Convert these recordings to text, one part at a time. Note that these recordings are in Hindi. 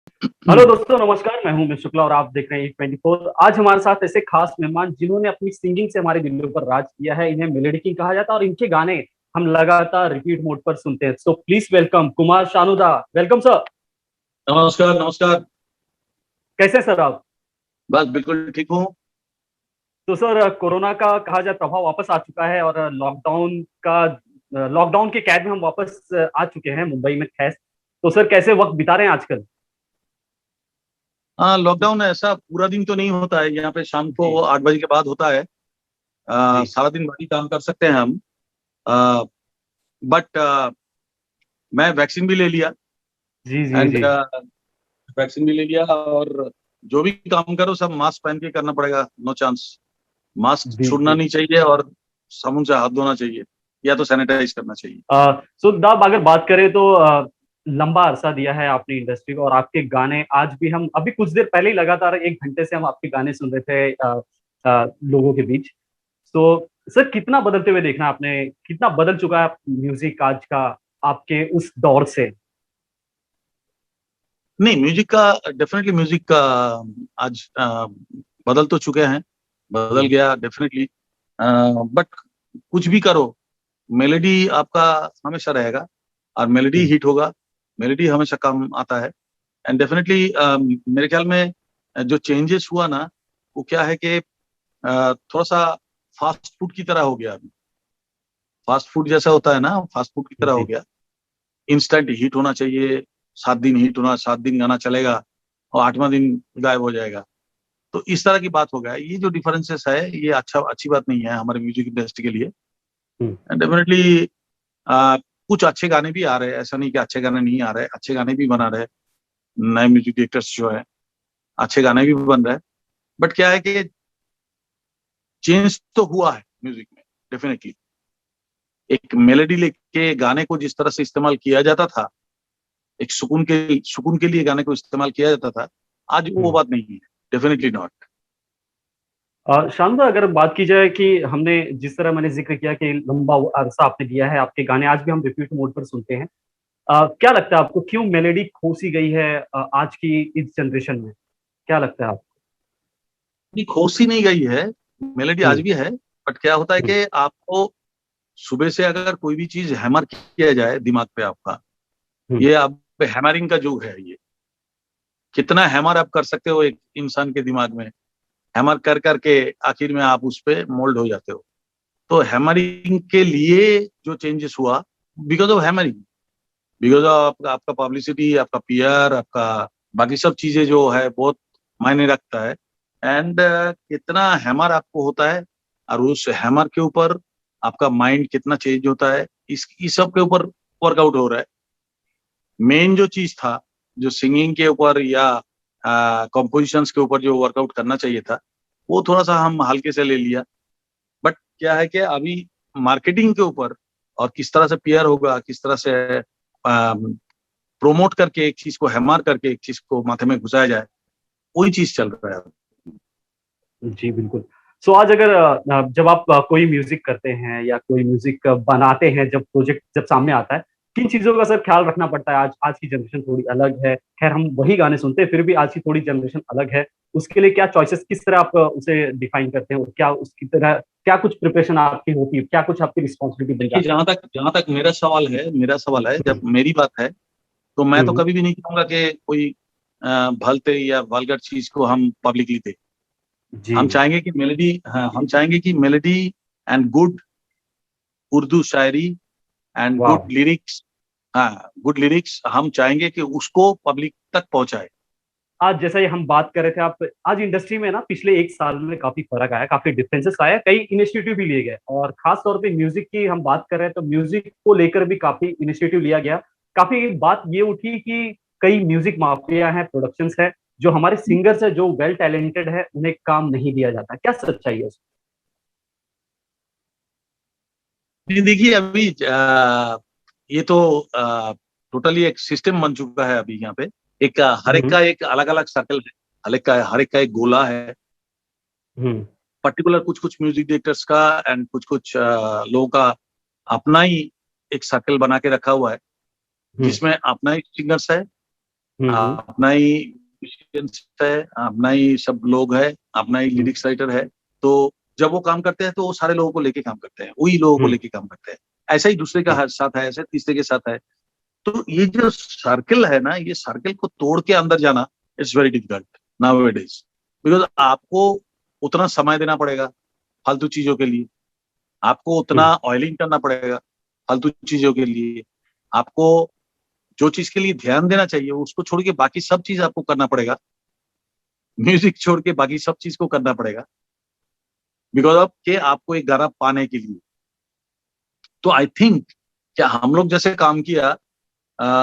हेलो दोस्तों, नमस्कार। मैं हूं मिस शुक्ला और आप देख रहे हैं E24। आज हमारे साथ ऐसे खास मेहमान जिन्होंने अपनी सिंगिंग से हमारे दिलों पर राज किया है। इन्हें मेलोडी किंग कहा जाता है और इनके गाने हम लगातार रिपीट मोड पर सुनते हैं। So please welcome Kumar Shanuda. Welcome sir. नमस्कार नमस्कार। कैसे हैं सर आप? बस बिल्कुल ठीक हूँ। तो सर, कोरोना का कहा जाए प्रभाव वापस आ चुका है और लॉकडाउन के कैद में हम वापस आ चुके हैं मुंबई में खैस। तो सर, कैसे वक्त बिता रहे हैं आजकल? हाँ, लॉकडाउन ऐसा पूरा दिन तो नहीं होता है। यहाँ पे शाम को जी 8 बजे के बाद होता है। जी सारा दिन बाकी काम कर सकते हैं हम। बट मैं वैक्सीन भी ले लिया। जी जी एंड जी। वैक्सीन भी ले लिया, और जो भी काम करो सब मास्क पहन के करना पड़ेगा। No chance. मास्क छोड़ना बिल्कुल। नहीं चाहिए, और साबुन से हाथ धोना चाहिए, या तो सैनिटाइज करना चाहिए। सो दाब, अगर बात करें तो लंबा अरसा दिया है आपने इंडस्ट्री को और आपके गाने आज भी हम अभी कुछ देर पहले ही लगातार 1 घंटे से हम आपके गाने सुन रहे थे लोगों के बीच। तो सर, कितना बदलते हुए देखना आपने, कितना बदल चुका है म्यूजिक आज का आपके उस दौर से? नहीं, म्यूजिक का डेफिनेटली, म्यूजिक का आज बदल तो चुके हैं। बदल हम्म, गया डेफिनेटली। बट कुछ भी करो, मेलोडी आपका हमेशा रहेगा, और मेलोडी हम्म, हिट होगा। मेलोडी हमेशा काम आता है। एंड डेफिनेटली मेरे ख्याल में जो चेंजेस हुआ ना, वो क्या है कि थोड़ा सा फास्ट फूड की तरह हो गया अभी। फास्ट फूड जैसा होता है ना, फास्ट फूड की तरह हो जी। गया। इंस्टेंट हिट होना चाहिए। 7 दिन हिट होना, 7 दिन गाना चलेगा, और 8वां दिन गायब हो जाएगा। तो इस तरह की बात हो गया है। ये जो डिफरेंसेस है, ये अच्छी बात नहीं है हमारे म्यूजिक इंडस्ट्री के लिए। हम्म, डेफिनेटली कुछ अच्छे गाने भी आ रहे हैं, ऐसा नहीं कि अच्छे गाने नहीं आ रहे, अच्छे गाने भी बना रहे हैं। नए म्यूजिक डायरेक्टर्स जो है, अच्छे गाने भी बन रहे हैं। बट क्या है कि चेंज तो हुआ है म्यूजिक में डेफिनेटली। एक मेलेडी लेके गाने को जिस तरह से इस्तेमाल किया जाता था, एक सुकून के लिए गाने को इस्तेमाल किया जाता था, आज वो हम्म। बात नहीं है। Definitely not. शानदार। अगर बात की जाए कि हमने जिस तरह मैंने जिक्र किया कि लंबा अरसा आपने दिया है, आपके गाने आज भी हम रिपीट मोड पर सुनते हैं। क्या लगता है आपको, क्यों मेलोडी खो सी गई है आज की इस जनरेशन में? क्या लगता है आपको? खोसी नहीं गई है, मेलेडी आज हम्म, भी है। बट क्या होता है हम्म, कि आपको सुबह से अगर कोई भी चीज हैमर किया जाए दिमाग पे आपका, हम्म। ये अब हैमरिंग का युग है ये। कितना हैमर आप कर सकते हो एक इंसान के दिमाग में, हैमर कर करके आखिर में आप उस पे मोल्ड हो जाते हो। तो हैमरिंग के लिए जो चेंजेस हुआ, because of hammering, because of आपका पब्लिसिटी, आपका पीआर, आपका बाकी सब चीजें जो है, बहुत मायने रखता है। एंड कितना हैमर आपको होता है, और उस हैमर के ऊपर आपका माइंड कितना चेंज होता है, इस सब के ऊपर वर्कआउट हो रहा है। मेन जो चीज था, जो सिंगिंग के ऊपर या कॉम्पोजिशंस के ऊपर जो वर्कआउट करना चाहिए था, वो थोड़ा सा हम हल्के से ले लिया। बट क्या है कि अभी मार्केटिंग के ऊपर, और किस तरह से पीआर होगा, किस तरह से प्रोमोट करके एक चीज को, हैमार करके एक चीज को माथे में घुसाया जाए, वही चीज चल रहा है। जी बिल्कुल। सो आज अगर जब आप कोई म्यूजिक करते हैं या कोई म्यूजिक बनाते हैं, जब प्रोजेक्ट जब सामने आता है, किन चीजों का सर ख्याल रखना पड़ता है? आज आज की जनरेशन थोड़ी अलग है। खैर, हम वही गाने सुनते हैं, फिर भी आज की थोड़ी जनरेशन अलग है। उसके लिए क्या चॉइसेस, किस तरह आप उसे डिफाइन करते हैं और क्या उसकी तरह क्या कुछ प्रिपरेशन आपकी होती है, क्या कुछ आपकी रिस्पॉन्सिबिलिटी बन देखिए, जाती जहां तक मेरा सवाल है, है? जब मेरी बात है, तो मैं तो हम्म, कभी भी नहीं चाहूंगा कि कोई भलते या वल्गर चीज को हम पब्लिकली दे। जी। हम चाहेंगे कि मेलेडी, हाँ, हम चाहेंगे कि melody and good Urdu Shayari and good वाह। लिरिक्स, हाँ, गुड लिरिक्स हम चाहेंगे कि उसको पब्लिक तक पहुंचाए। आज जैसा ही हम बात कर रहे थे, आप आज इंडस्ट्री में ना पिछले 1 साल में काफी फर्क आया, काफी डिफरेंसेस आया, कई इनिशिएटिव भी लिए गए और खास तौर पे म्यूजिक की हम बात कर रहे हैं तो म्यूजिक को लेकर भी काफी इनिशिएटिव लिया गया। काफी बात ये उठी कि कई म्यूजिक माफिया हैं, प्रोडक्शंस है, जो हमारे सिंगर्स है, जो वेल टैलेंटेड है, उन्हें काम नहीं दिया जाता। क्या सच्चाई है उसमें? नहीं, देखिए अभी ये तो टोटली एक सिस्टम बन चुका है अभी यहाँ पे। एक हर एक हम्म, का एक अलग अलग सर्कल है। हर एक का एक गोला है। हम्म, पर्टिकुलर कुछ कुछ म्यूजिक डायरेक्टर्स का, एंड कुछ कुछ लोगों का अपना ही एक सर्कल बना के रखा हुआ है, हम्म, जिसमें अपना ही सिंगर्स है, अपना ही musicians है, अपना ही सब लोग है, अपना ही लिरिक्स राइटर है। तो जब वो काम करते हैं तो वो सारे लोगों को लेके काम करते हैं, वही लोगों को लेके काम करते हैं। ऐसा ही दूसरे का हर साथ है, ऐसे तीसरे के साथ है। तो ये जो सर्कल है ना, ये सर्कल को तोड़ के अंदर जाना it's very difficult now it is. Because आपको उतना समय देना पड़ेगा फालतू चीजों के लिए, आपको उतना ऑयलिंग करना पड़ेगा फालतू चीजों के लिए, आपको जो चीज के लिए ध्यान देना चाहिए उसको छोड़ के बाकी सब चीज आपको करना पड़ेगा, म्यूजिक छोड़ के बाकी सब चीज को करना पड़ेगा, बिकॉज ऑफ के आपको एक गाना पाने के लिए। तो आई थिंक क्या हम लोग जैसे काम किया,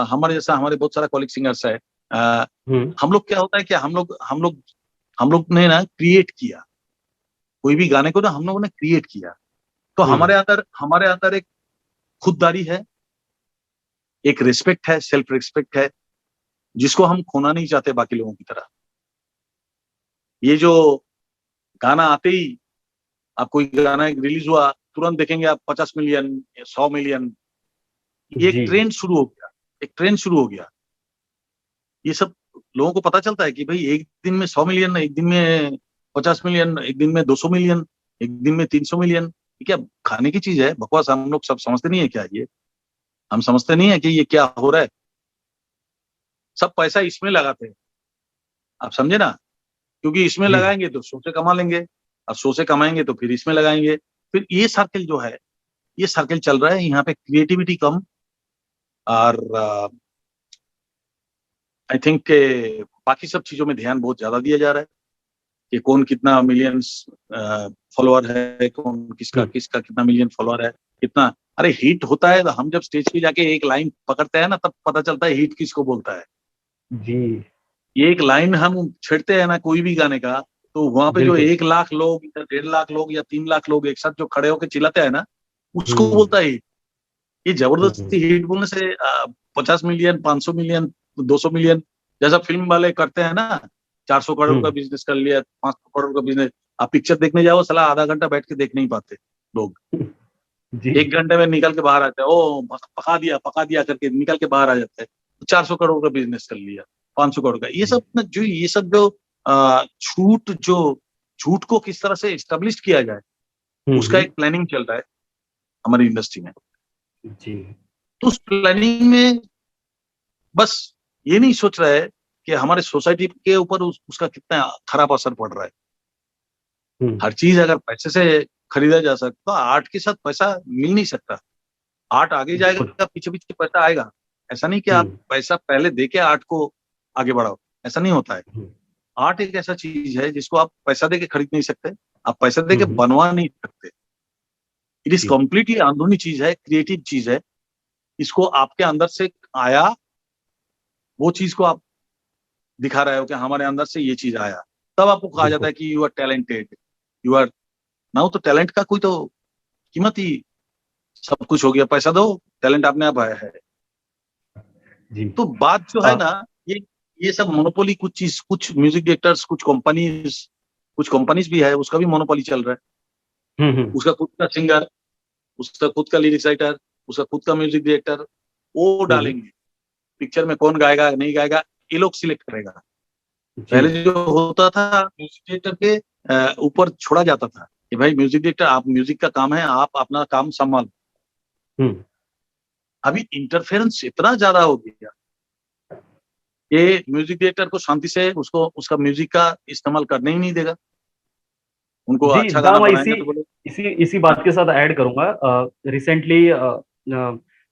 हमारे जैसा हमारे बहुत सारा कॉलिग सिंगर्स है, हम लोग क्या होता है कि हम लोग ने ना क्रिएट किया, कोई भी गाने को ना हम लोगों ने क्रिएट किया। तो हमारे अंदर एक खुददारी है, एक रिस्पेक्ट है, सेल्फ रिस्पेक्ट है, जिसको हम खोना नहीं चाहते बाकी लोगों की तरह। ये जो गाना आते ही आप कोई गाना रिलीज हुआ तुरंत देखेंगे आप 50 मिलियन, 100 मिलियन, ये एक ट्रेंड शुरू हो गया, एक ट्रेंड शुरू हो गया। ये सब लोगों को पता चलता है कि भाई एक दिन में 100 मिलियन, एक दिन में 50 मिलियन, एक दिन में 200 मिलियन, एक दिन में 300 मिलियन, ये क्या खाने की चीज है? बकवास। हम लोग सब समझते नहीं है क्या ये? हम समझते नहीं है कि ये क्या हो रहा है? सब पैसा इसमें लगाते हैं, आप समझे ना? क्योंकि इसमें लगाएंगे तो 100 से कमा लेंगे, अब 100 से कमाएंगे तो फिर इसमें लगाएंगे, फिर ये सर्कल जो है, ये सर्कल चल रहा है। यहाँ पे क्रिएटिविटी कम, और आई थिंक बाकी सब चीजों में ध्यान बहुत ज्यादा दिया जा रहा है कि कौन कितना मिलियंस फॉलोअर है, कौन किसका किसका कितना मिलियन फॉलोअर है, कितना। अरे हिट होता है तो हम जब स्टेज पे जाके एक लाइन पकड़ते हैं ना, तब पता चलता है हिट किसको बोलता है जी। ये एक लाइन हम छेड़ते हैं ना कोई भी गाने का, तो वहां पे जो 1 लाख लोग या 1.5 लाख लोग या 3 लाख लोग एक साथ जो खड़े होकर चिल्लाते हैं ना, उसको बोलता है हिट। ये जबरदस्ती हिट बोलने से 50 मिलियन, 500 मिलियन, 200 मिलियन, जैसा फिल्म वाले करते हैं ना, 400 करोड़ का बिजनेस कर लिया, 500 करोड़ का बिजनेस। आप पिक्चर देखने जाओ, साला आधा घंटा बैठ के देख नहीं पाते लोग, जी। 1 घंटे में निकल के बाहर आते हैं, ओ पका दिया करके निकल के बाहर आ जाते हैं। 400 करोड़ का बिजनेस कर लिया, 500 करोड़ का। ये सब ना, जो ये सब जो झूठ को किस तरह से एस्टेब्लिश किया जाए, उसका एक प्लानिंग चल रहा है हमारी इंडस्ट्री में। जी। तो उस प्लानिंग में बस ये नहीं सोच रहा है कि हमारे सोसाइटी के ऊपर उसका कितना खराब असर पड़ रहा है। हर चीज अगर पैसे से खरीदा जा सकता, आर्ट के साथ पैसा मिल नहीं सकता। आर्ट आगे जाएगा, पीछे पीछे पैसा आएगा। ऐसा नहीं कि आप पैसा पहले देके आर्ट को आगे बढ़ाओ, ऐसा नहीं होता है। आर्ट एक ऐसा चीज है जिसको आप पैसा देके खरीद नहीं सकते, आप पैसा देके बनवा नहीं सकते। इट इज कम्प्लीटली अंदरूनी चीज है, क्रिएटिव चीज है। इसको आपके अंदर से आया, वो चीज को आप दिखा रहे हो कि हमारे अंदर से ये चीज आया, तब आपको कहा जाता है कि you are talented, you are now. तो टैलेंट का कोई तो कीमत ही, सब कुछ हो गया, पैसा दो, टैलेंट आपने आप आया है। जी। तो बात जो है ना, ये सब मोनोपोली, कुछ चीज, कुछ म्यूजिक डायरेक्टर्स, कुछ कंपनीज भी है, उसका भी मोनोपोली चल रहा है। उसका खुद का सिंगर, उसका खुद का लिरिक्स राइटर, उसका खुद का म्यूजिक डायरेक्टर, वो डालेंगे पिक्चर में। कौन गाएगा नहीं गाएगा, ये लोग सिलेक्ट करेगा। पहले जो होता था, म्यूजिक डायरेक्टर के ऊपर छोड़ा जाता था कि भाई म्यूजिक डायरेक्टर, आप म्यूजिक का काम है, आप अपना काम संभालो। अभी इंटरफेरेंस इतना ज्यादा हो गया, ये म्यूजिक डायरेक्टर को शांति से उसको उसका म्यूजिक का इस्तेमाल करने ही नहीं देगा। उनको जी, अच्छा दा गाना मैं बनाएंगे तो बोले। इसी बात के साथ ऐड करूंगा। रिसेंटली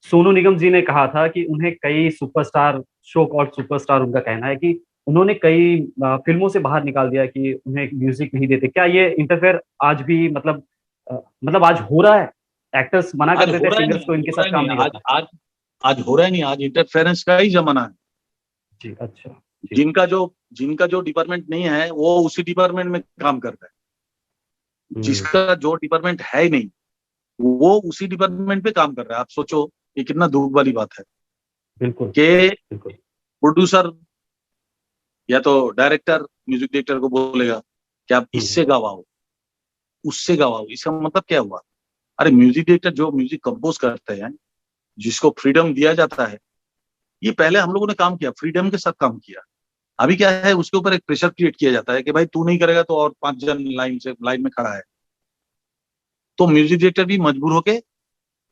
सोनू निगम जी ने कहा था कि उन्हें कई सुपरस्टार, शो कॉल्ड सुपरस्टार, उनका कहना है कि उन्होंने कई फिल्मों से बाहर निकाल दिया कि उन्हें म्यूजिक नहीं देते। क्या ये इंटरफेयर आज भी मतलब आज हो रहा है? एक्टर्स मना आज कर हो देते हैं रहा है सिंगर्स नहीं, को, आज इनके हो रहा साथ है काम नहीं, नहीं आज करना। आज आज हो रहा है नहीं, आज इंटरफेरेंस का ही जमाना है। जी, अच्छा। जी। जिनका जो डिपार्टमेंट नहीं है, वो उसी डिपार्टमेंट में काम कर रहा है। जिसका जो डिपार्टमेंट है ही नहीं, वो उसी डिपार्टमेंट पे काम कर रहा है। आप सोचो ये कितना दुख वाली बात है बिल्कुल कि बिल्कुल। प्रोड्यूसर या तो डायरेक्टर म्यूजिक डायरेक्टर को बोलेगा कि आप इससे गवाओ, उससे गवाओ। इसका मतलब क्या हुआ? अरे म्यूजिक डायरेक्टर जो म्यूजिक कंपोज करते हैं, जिसको फ्रीडम दिया जाता है, ये पहले हम लोगों ने काम किया, फ्रीडम के साथ काम किया। अभी क्या है, उसके ऊपर एक प्रेशर क्रिएट किया जाता है कि भाई तू नहीं करेगा तो और 5 जन लाइन में खड़ा है, तो म्यूजिक डायरेक्टर भी मजबूर होके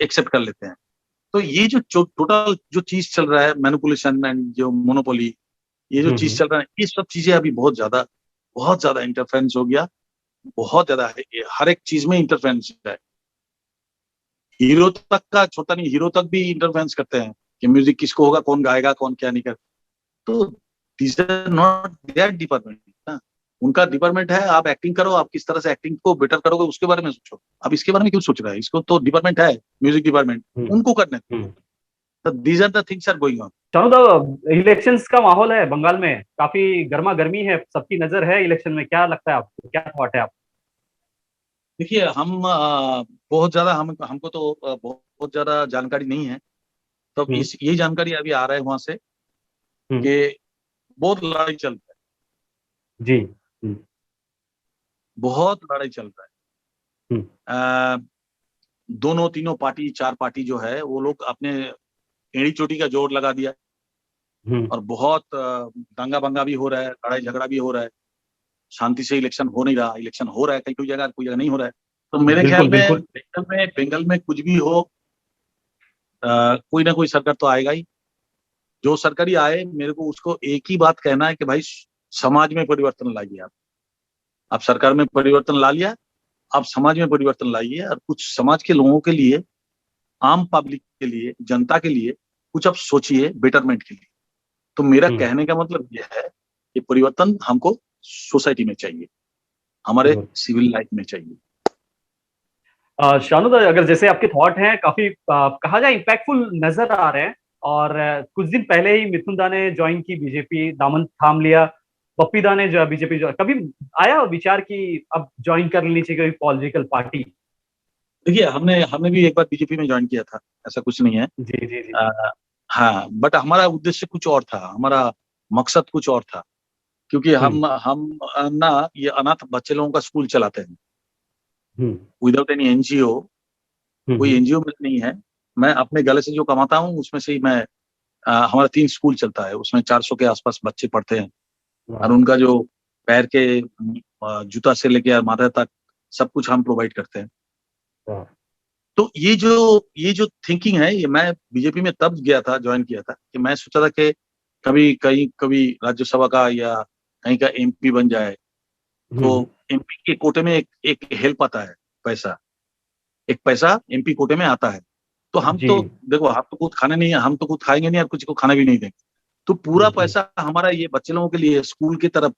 एक्सेप्ट कर लेते हैं। तो ये जो टोटल जो चीज चल रहा है, मैनिपुलेशन एंड जो मोनोपोली, ये जो चीज हम्म। चल रहा है, ये सब चीजें अभी बहुत ज्यादा इंटरफेरेंस हो गया, बहुत ज्यादा है। ये हर एक चीज में इंटरफेरेंस है। हीरो तक का छोटा नहीं, हीरो तक भी इंटरफेरेंस करते हैं कि म्यूजिक किसको होगा, कौन गाएगा, कौन क्या नहीं कर। तो this are not their department ना, उनका डिपार्टमेंट है आप एक्टिंग करो, आप किस तरह से एक्टिंग को बेटर करोगे उसके बारे में सोचो। अब इसके बारे में क्यों सोच रहा है, इसको तो डिपार्टमेंट है, म्यूजिक डिपार्टमेंट, हम्म। उनको करने दो। हम्म। तो these are the things are going on. Shanu दा, इलेक्शंस का माहौल है बंगाल में, काफी गर्मा गर्मी है, सबकी नजर है इलेक्शन में, क्या लगता है आपको, क्या थॉट है आप? देखिए हम बहुत ज्यादा हमको तो बहुत ज्यादा जानकारी नहीं है। तो हम्म। इस ये जानकारी अभी आ रहा है वहां से हम्म। कि बहुत लड़ाई चल रहा है, जी। हम्म। बहुत लड़ाई चल रहा हम्म। है। दोनों तीनों पार्टी, चार पार्टी जो है वो लोग अपने एड़ी चोटी का जोर लगा दिया, हम्म। और बहुत दंगा बंगा भी हो रहा है, लड़ाई झगड़ा भी हो रहा है। शांति से इलेक्शन हो नहीं रहा, इलेक्शन हो रहा है कहीं कोई जगह नहीं हो रहा है। तो मेरे ख्याल बिल्कुल में बिल्कुल। बंगाल में कुछ भी हो, कोई ना कोई सरकार तो आएगा ही। जो सरकारी आए, मेरे को उसको एक ही बात कहना है कि भाई समाज में परिवर्तन लाइए। आप सरकार में परिवर्तन ला लिया, आप समाज में परिवर्तन लाइए, और कुछ समाज के लोगों के लिए, आम पब्लिक के लिए, जनता के लिए कुछ आप सोचिए बेटरमेंट के लिए। तो मेरा हम्म। कहने का मतलब यह है कि परिवर्तन हमको सोसाइटी में चाहिए, हमारे बिल्कुल। सिविल लाइफ में चाहिए। शानू दा, अगर जैसे आपके थॉट हैं काफी कहा जाए इम्पैक्टफुल नजर आ रहे हैं, और कुछ दिन पहले ही मिथुन दा ने ज्वाइन की बीजेपी, दामन थाम लिया। पप्पी दा ने जो बीजेपी, जो कभी आया विचार कि अब ज्वाइन कर लेनी चाहिए कोई पॉलिटिकल पार्टी? देखिए हमने हमने भी एक बार बीजेपी में ज्वाइन किया था, ऐसा कुछ नहीं है। जी जी जी। आ, हाँ, बट हमारा उद्देश्य कुछ और था, हमारा मकसद कुछ और था। क्योंकि हम्म। हम ना ये अनाथ बच्चे लोगों का स्कूल चलाते हैं, हम्म। Without any NGO. कोई हम्म। एनजीओ में नहीं है, मैं अपने गले से जो कमाता हूँ उसमें से ही मैं हमारा 3 स्कूल चलता है, उसमें 400 के आसपास बच्चे पढ़ते हैं। और वाह। उनका जो पैर के जूता से लेके माथा तक सब कुछ हम प्रोवाइड करते हैं। वाह। तो ये जो थिंकिंग है, ये मैं बीजेपी में तब गया था, ज्वाइन किया था कि मैं सोचा था कि कभी राज्यसभा का या कहीं का एमपी बन जाए, तो हम्म। एमपी के कोटे में एक हेल्प आता है, पैसा, एक पैसा एमपी कोटे में आता है। तो हम जी। तो देखो, हम तो खुद खाने नहीं, हम तो खुद खाएंगे नहीं और कुछ को खाना भी नहीं देंगे। तो पूरा बिल्कुल। पैसा हमारा ये बच्चे लोगों के लिए स्कूल की तरफ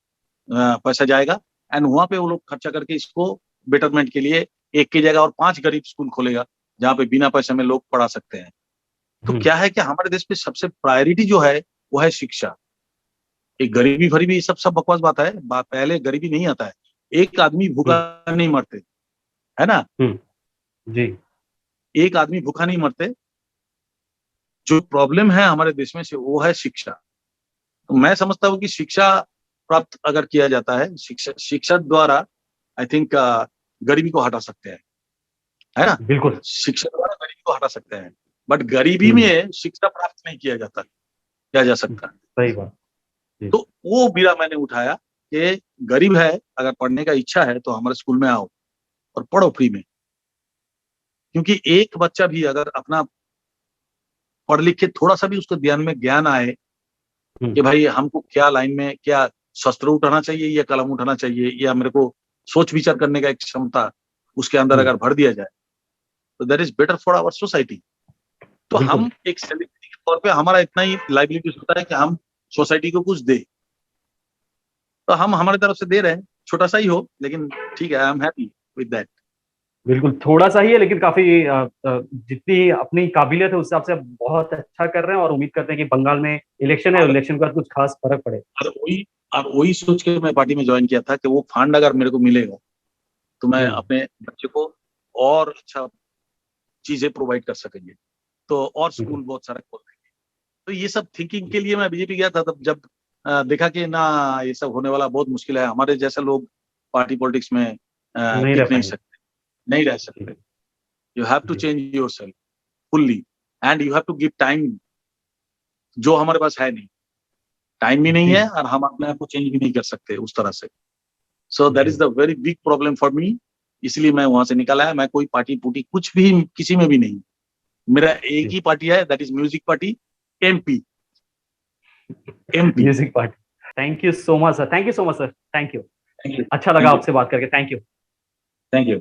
पैसा जाएगा। एंड वहां पे वो लोग खर्चा करके इसको बेटरमेंट के लिए एक की जगह और 5 गरीब स्कूल खोलेगा, जहाँ पे बिना पैसे में लोग पढ़ा सकते हैं। तो हम्म। क्या है कि हमारे देश में सबसे प्रायोरिटी जो है वो है शिक्षा। एक गरीबी भरीबी ये सब बकवास बात है, पहले गरीबी नहीं आता है, एक आदमी भूखा हम्म। नहीं मरते, है ना। हम्म। जी। एक आदमी भूखा नहीं मरते। जो प्रॉब्लम है हमारे देश में से वो है शिक्षा। तो मैं समझता हूँ कि शिक्षा प्राप्त अगर किया जाता है, शिक्षा शिक्षा द्वारा आई थिंक गरीबी को हटा सकते हैं, है ना। बिल्कुल। शिक्षा द्वारा गरीबी को हटा सकते हैं, बट गरीबी हम्म। में शिक्षा प्राप्त नहीं किया जा सकता। सही बात। जी। तो वो बीड़ा मैंने उठाया कि गरीब है, अगर पढ़ने का इच्छा है तो हमारे स्कूल में आओ और पढ़ो फ्री में। क्योंकि एक बच्चा भी अगर अपना पढ़ लिख के थोड़ा सा भी उसको ध्यान में ज्ञान आए हम्म। कि भाई हमको क्या लाइन में, क्या शस्त्र उठाना चाहिए या कलम उठाना चाहिए, या मेरे को सोच विचार करने का एक क्षमता उसके अंदर हम्म। अगर भर दिया जाए, तो that is better for our society. तो बिल्कुल। हम एक सेलिब्रिटी के तौर पे हमारा इतना ही लाइबिलिटी होता है कि हम सोसाइटी को कुछ दे। तो हम हमारी तरफ से दे रहे हैं, छोटा सा ही हो, लेकिन ठीक है, I am happy with that. बिल्कुल थोड़ा सा ही है, लेकिन काफी जितनी अपनी काबिलियत है उस हिसाब से आप बहुत अच्छा कर रहे हैं, और उम्मीद करते हैं कि बंगाल में इलेक्शन है, और इलेक्शन के बाद कुछ खास फर्क पड़े। और वही सोच के मैं पार्टी में ज्वाइन किया था कि वो फंड अगर मेरे को मिलेगा तो मैं हम्म। अपने बच्चे को और अच्छा चीजें प्रोवाइड कर सकेंगे, तो और बिल्कुल। स्कूल बहुत सारे खोल देंगे। तो ये सब थिंकिंग के लिए मैं बीजेपी गया था। तब जब देखा कि ना ये सब होने वाला बहुत मुश्किल है, हमारे जैसे लोग पार्टी पॉलिटिक्स में नहीं रह टिक नहीं पाएंगे। सकते, नहीं रह जी। सकते। यू हैव टू जी। Change yourself fully, and you have to give time जो हमारे पास है नहीं, टाइम भी नहीं जी। है और हम अपने आप को चेंज भी नहीं कर सकते उस तरह से। So that is the very big problem for me. इसलिए मैं वहां से निकल आया। मैं कोई पार्टी पुटी कुछ भी किसी में भी नहीं। मेरा एक जी। ही पार्टी है, that is music party, MP. MP. Music party. Thank you so much sir, thank you so much sir, thank you. Thank you. अच्छा लगा थैंक यू। आपसे बात करके, थैंक यू। Thank you.